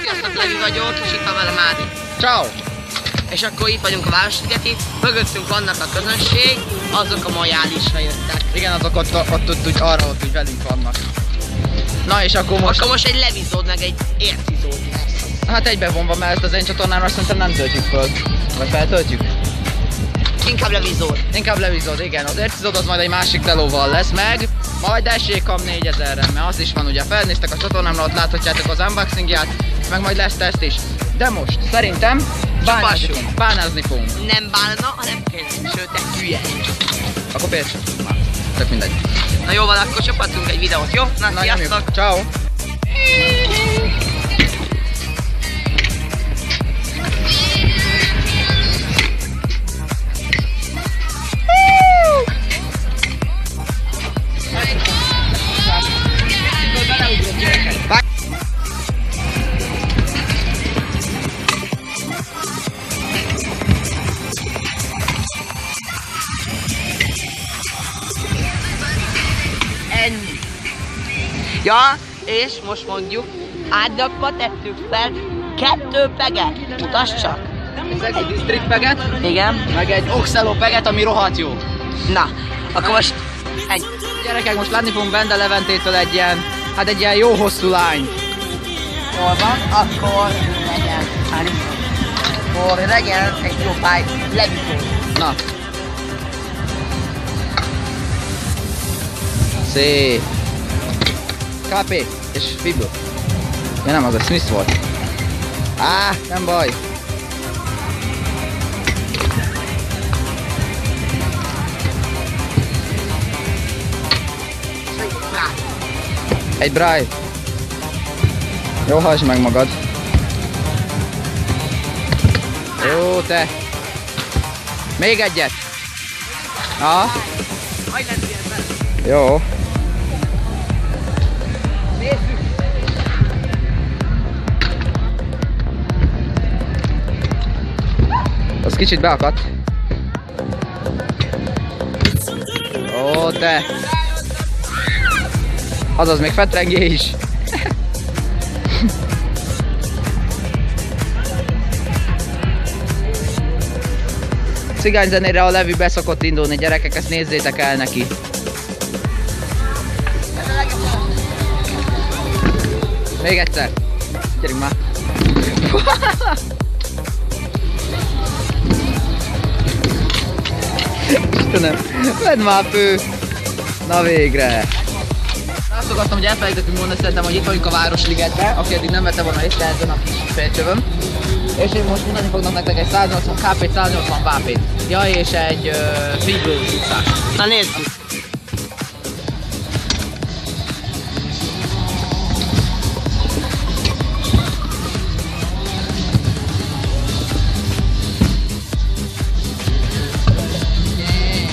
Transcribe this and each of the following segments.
Sziasztok, Levi vagyok, és itt van velem Ádi. Ciao. És akkor itt vagyunk a Városligeti, mögöttünk vannak a közönség, azok a majálisra jöttek. Igen, azok ott arra ott úgy velünk vannak. Na és akkor most... Akkor most egy levizód meg egy ércizód lesz. Hát egybevonva, mert az én csatornámra szerintem nem töltjük föl. Vagy feltöltjük? Inkább levizód. Inkább levizód, igen. Az ércizód az majd egy másik telóval lesz meg. Majd Esékam 4000-re, mert az is van ugye. Felnéztek a csatornámra, ott láthatjátok az unboxingját, meg majd lesz teszt is. De most szerintem bánázni fogunk. Nem bánna, hanem pénz, sőt, te hülye. Akkor pénz. Tök mindegy. Na jó van, akkor csapatunk egy videót, jó? Na sziasztok! Ciao. Ennyi. Ja, és most mondjuk, Ágyakba tettük fel 2 peget. Mutasd csak. Egy district peget. Igen. Meg egy Oxelo peget, ami rohadt jó. Na, akkor most ennyi. Gyerekek, most látni fogunk Bende Leventétől egy ilyen jó hosszú lány. Jól van, akkor legyen egy jó pály levizó. Na. Szép. KP és Fibro. Ja nem, az a Smith volt. Nem baj. Egy Bry. Jó, hajtsd meg magad. Jó, te. Még egyet. Na. Jó. Az kicsit beakadt. Ó, te. Azaz még fetrengé is. Cigányzenére a Levi beszokott indulni, gyerekek, ezt nézzétek el neki. Még egyszer. Gyerünk már. Istenem, vedd már fő. Na végre. Azt akartam, hogy elfelejtettünk mondani, szerintem, hogy itt vagyunk a Városligetben, aki eddig nem vette volna észre ezen a kis félcsövöm. És én most mondani fognak nektek egy 180 KP-t, 180 VP-t. Ja, és egy Fibro utcás. Na nézzük.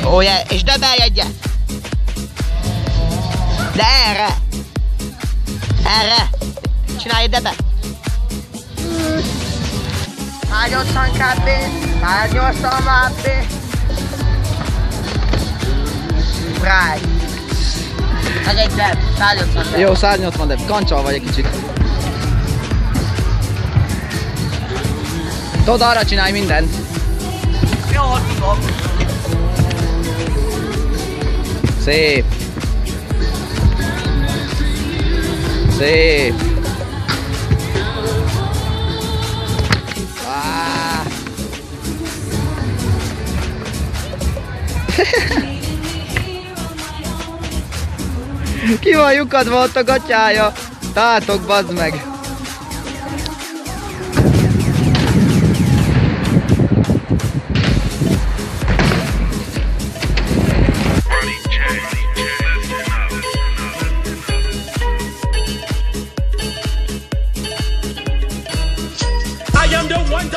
Ó, és debelj egyet! De erre! Erre! Csinálj egy debet! 180 kp, 180 VP. Right. Meg egy deb, 180 deb. Jó, 180 deb, kancsal vagy egy kicsit. Tudod, arra csinálj mindent. Jól tudom. Szép. Szép. Ki van lyukadva ott a gatyája? Tátok, bazd meg! I am the one,